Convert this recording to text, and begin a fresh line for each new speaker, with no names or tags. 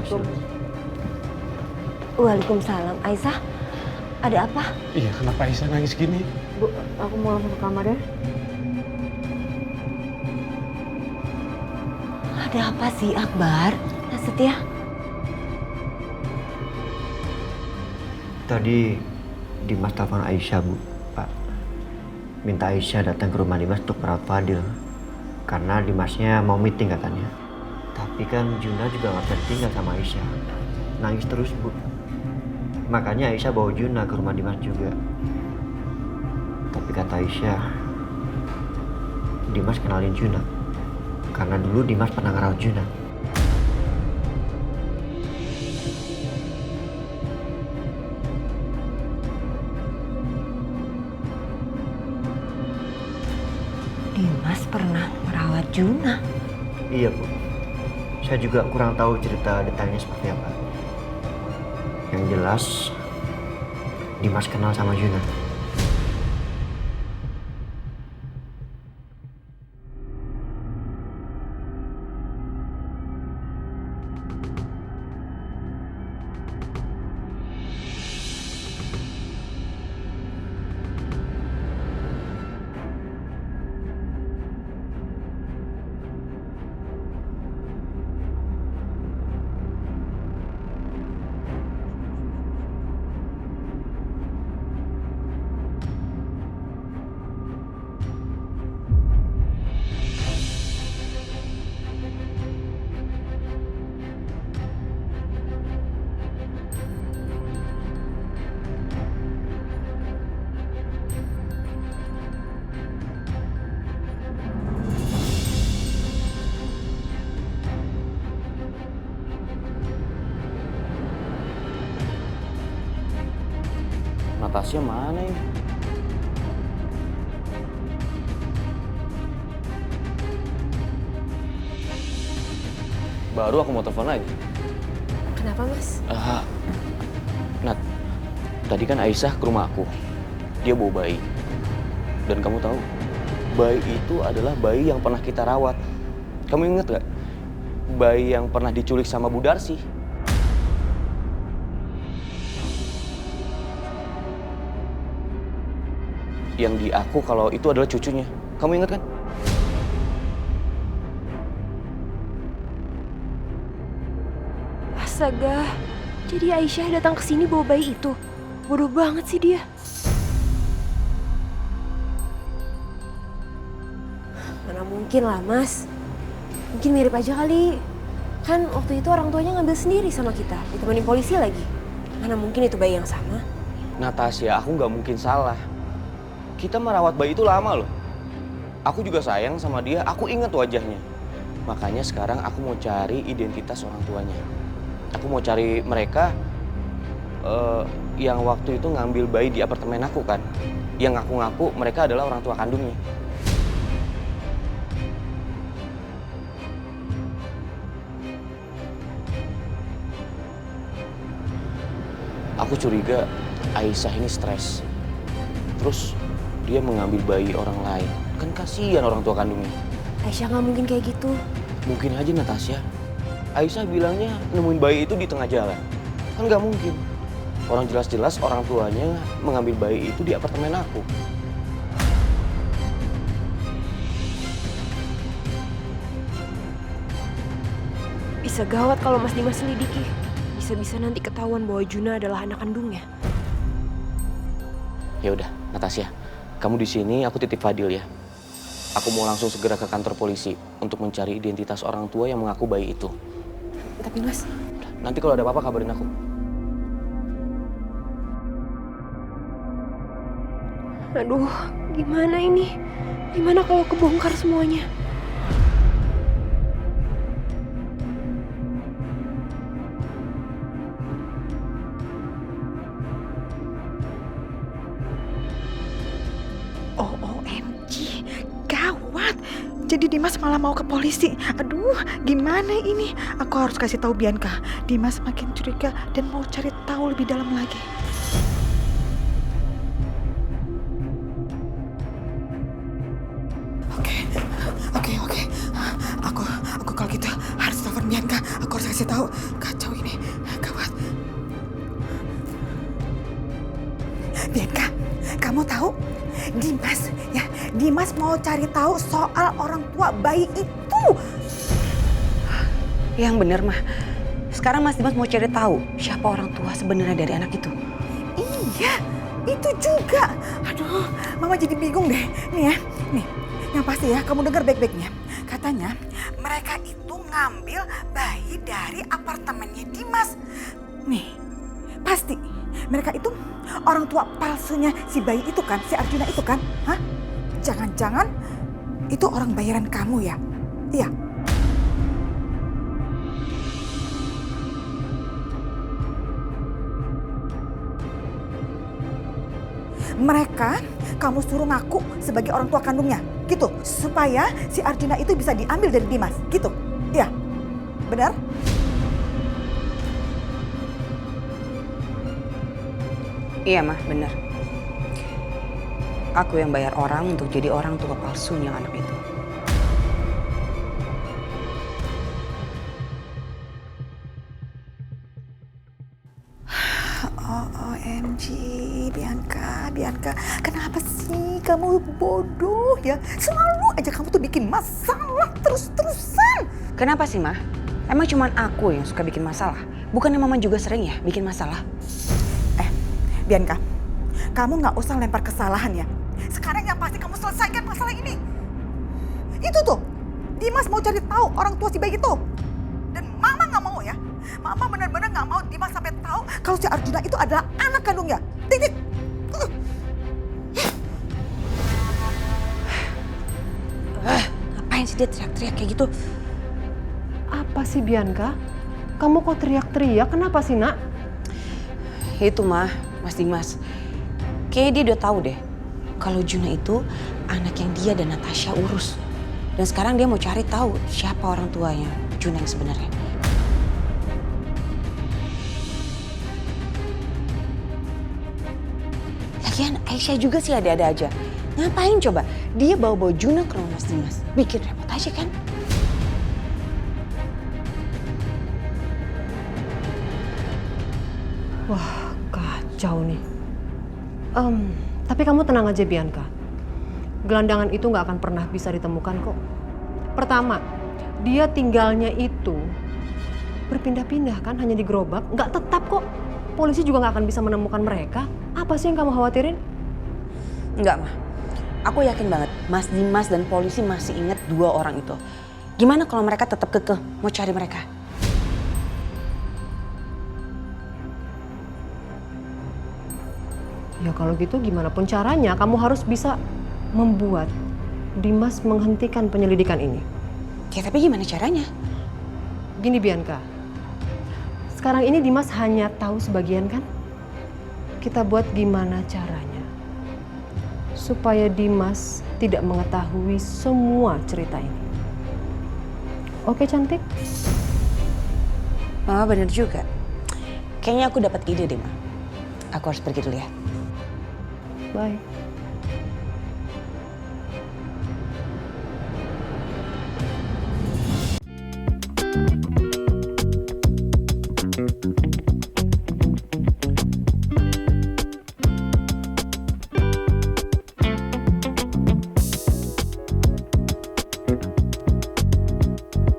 Assalamualaikum.
Waalaikumsalam. Aisyah, ada apa?
Iya, kenapa Aisyah nangis gini?
Bu, aku mau langsung ke kamar ya.
Ada apa sih, Akbar? Setia?
Tadi Dimas telepon Aisyah, Bu. Pak, minta Aisyah datang ke rumah Dimas untuk merawat Fadil. Karena Dimasnya mau meeting katanya. Tapi kan Juna juga nggak bisa tinggal sama Aisyah. Nangis terus, Bu. Makanya Aisyah bawa Juna ke rumah Dimas juga. Tapi kata Aisyah, Dimas kenalin Juna. Karena dulu Dimas pernah ngerawat Juna.
Dimas pernah merawat Juna.
Iya, Bu. Saya juga kurang tahu cerita detailnya seperti apa. Yang jelas, Dimas kenal sama Juna.
Natasha mana ini? Baru aku mau telepon lagi.
Kenapa, Mas?
Nat, tadi kan Aisyah ke rumah aku. Dia bawa bayi. Dan kamu tahu, bayi itu adalah bayi yang pernah kita rawat. Kamu inget gak? Bayi yang pernah diculik sama Bu Darsi. Yang di aku kalau itu adalah cucunya. Kamu ingat kan?
Astaga, jadi Aisyah datang ke sini bawa bayi itu. Bodoh banget sih dia.
Mana mungkin lah, Mas. Mungkin mirip aja kali. Kan waktu itu orang tuanya ngambil sendiri sama kita, ditemenin polisi lagi. Mana mungkin itu bayi yang sama?
Natasha, aku nggak mungkin salah. Kita merawat bayi itu lama loh. Aku juga sayang sama dia, aku ingat wajahnya. Makanya sekarang aku mau cari identitas orang tuanya. Aku mau cari mereka yang waktu itu ngambil bayi di apartemen aku kan. Yang ngaku-ngaku mereka adalah orang tua kandungnya. Aku curiga Aisyah ini stres. Terus dia mengambil bayi orang lain. Kan kasihan orang tua kandungnya.
Aisyah nggak mungkin kayak gitu.
Mungkin aja Natasha. Aisyah bilangnya nemuin bayi itu di tengah jalan. Kan nggak mungkin. Orang jelas-jelas orang tuanya mengambil bayi itu di apartemen aku.
Bisa gawat kalau Mas Dimas selidiki. Bisa-bisa nanti ketahuan bahwa Juna adalah anak kandungnya.
Ya udah, Natasha. Kamu di sini, aku titip Fadil ya. Aku mau langsung segera ke kantor polisi untuk mencari identitas orang tua yang mengaku bayi itu.
Tapi Mas,
Nanti kalau ada apa-apa kabarin aku.
Aduh, gimana ini? Gimana kalau kebongkar semuanya?
OMG, gawat. Jadi Dimas malah mau ke polisi. Aduh, gimana ini? Aku harus kasih tahu Bianca. Dimas makin curiga dan mau cari tahu lebih dalam lagi. Oke. Aku kalau gitu harus telepon Bianca. Aku harus kasih tahu. Kacau ini. Dimas, ya, Dimas mau cari tahu soal orang tua bayi itu.
Yang bener mah. Sekarang Mas Dimas mau cari tahu siapa orang tua sebenarnya dari anak itu.
Iya, itu juga. Aduh, Mama jadi bingung deh. Nih ya, nih, yang pasti ya, kamu dengar baik-baiknya. Katanya mereka itu ngambil bayi dari apartemennya Dimas. Nih, pasti mereka itu orang tua palsunya si bayi itu kan, si Arjuna itu kan? Hah? Jangan-jangan itu orang bayaran kamu ya? Iya. Mereka kamu suruh ngaku sebagai orang tua kandungnya, gitu. Supaya si Arjuna itu bisa diambil dari Dimas, gitu. Iya, benar?
Iya mah, bener. Aku yang bayar orang untuk jadi orang tua palsunya anak itu.
OMG, Bianca, kenapa sih kamu bodoh ya? Selalu aja kamu tuh bikin masalah terus-terusan.
Kenapa sih mah? Emang cuman aku yang suka bikin masalah? Bukannya mama juga sering ya bikin masalah?
Bianca, kamu nggak usah lempar kesalahan ya. Sekarang yang pasti kamu selesaikan masalah ini. Itu tuh, Dimas mau cari tahu orang tua si bayi itu. Dan Mama nggak mau ya. Mama benar-benar nggak mau Dimas sampai tahu kalau si Arjuna itu adalah anak kandungnya. Titik.
Ngapain sih dia teriak-teriak kayak gitu?
Apa sih Bianca? Kamu kok teriak-teriak? Kenapa sih nak?
Itu mah, Mas Dimas. Kayaknya dia udah tahu deh kalau Juna itu anak yang dia dan Natasha urus. Dan sekarang dia mau cari tahu siapa orang tuanya Juna yang sebenarnya. Lagian Aisyah juga sih ada-ada aja. Ngapain coba? Dia bawa-bawa Juna ke rumah Mas Dimas. Bikin repot aja kan?
Wah, kacau nih. Tapi kamu tenang aja Bianca. Gelandangan itu nggak akan pernah bisa ditemukan kok. Pertama, dia tinggalnya itu berpindah-pindah kan, hanya di gerobak. Nggak tetap kok. Polisi juga nggak akan bisa menemukan mereka. Apa sih yang kamu khawatirin?
Enggak, mah. Aku yakin banget Mas Dimas dan polisi masih ingat dua orang itu. Gimana kalau mereka tetap kekeh mau cari mereka?
Ya kalau gitu gimana pun caranya kamu harus bisa membuat Dimas menghentikan penyelidikan ini.
Ya tapi gimana caranya?
Gini Bianca, sekarang ini Dimas hanya tahu sebagian kan? Kita buat gimana caranya supaya Dimas tidak mengetahui semua cerita ini. Oke cantik?
Oh bener juga. Kayaknya aku dapat ide deh, Ma. Aku harus pergi dulu ya.
Bye.